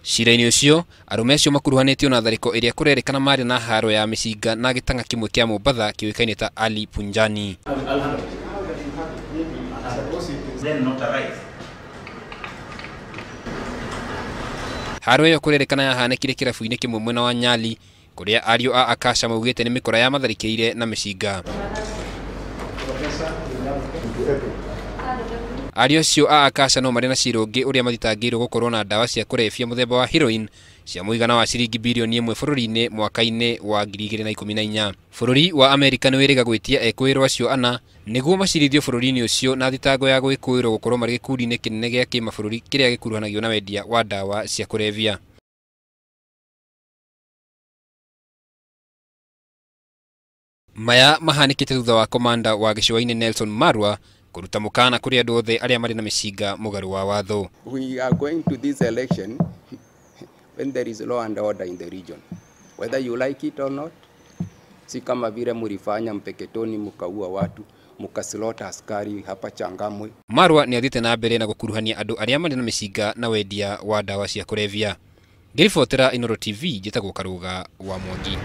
Cira-inĩ ũcio, arũme acio makuruhanĩtio na tharĩko ĩrĩa kũrerĩkana marĩ na haro ya mĩcinga na gĩtanga kĩmwe kĩa Mombatha kĩũĩkaine ta Ali Punjani. Haro ĩyo kũrerĩkana yahanĩkire kĩrabu-inĩ kĩmwe mwena wa Nyali, kũrĩa ariũ a Akasha maugĩte nĩ mĩkora ya matharĩkĩire na mĩcinga. Ariũ acio a Akasha no marĩ na cira ũngĩ ũrĩa mathitangĩirwo gũkorwo na ndawa cia kũrebia mũthemba wa heroin cia mũigana wa ciringi birioni 1 bũrũri-inĩ mwaka-inĩ wa 2014. Bũrũri wa Amerika nĩ wĩrĩga gwĩtia ekũĩrwo acio ana nĩguo macirithio bũrũri-inĩ ũcio na thitango ya gwĩkũĩrwo gũkorwo marĩ gĩkundi-inĩ kĩnene gĩa kĩmabũrũri kĩrĩa gĩkuruhanagio na wendia wa ndawa cia kũrebia. Maya mahanĩkĩte thutha wa komanda wa gĩcũa-inĩ Nelson Marwa kuruta mũkana kũrĩ andũ othe arĩa marĩ na mĩcinga mũgarũ wa watho. We are going to this election when there is law and order in the region, whether you like it or not. Si kama vile mlifanya Mpeketoni mkaua watu, mkasilota askari hapa Changamwe. Marwa nĩ athiĩte na mbere na gũkuruhania andũ arĩa marĩ na mĩcinga na wendia wa ndawa cia kũrebia. Ngĩribotera Inooro TV, njĩtagwo Karũga wa Mwangi.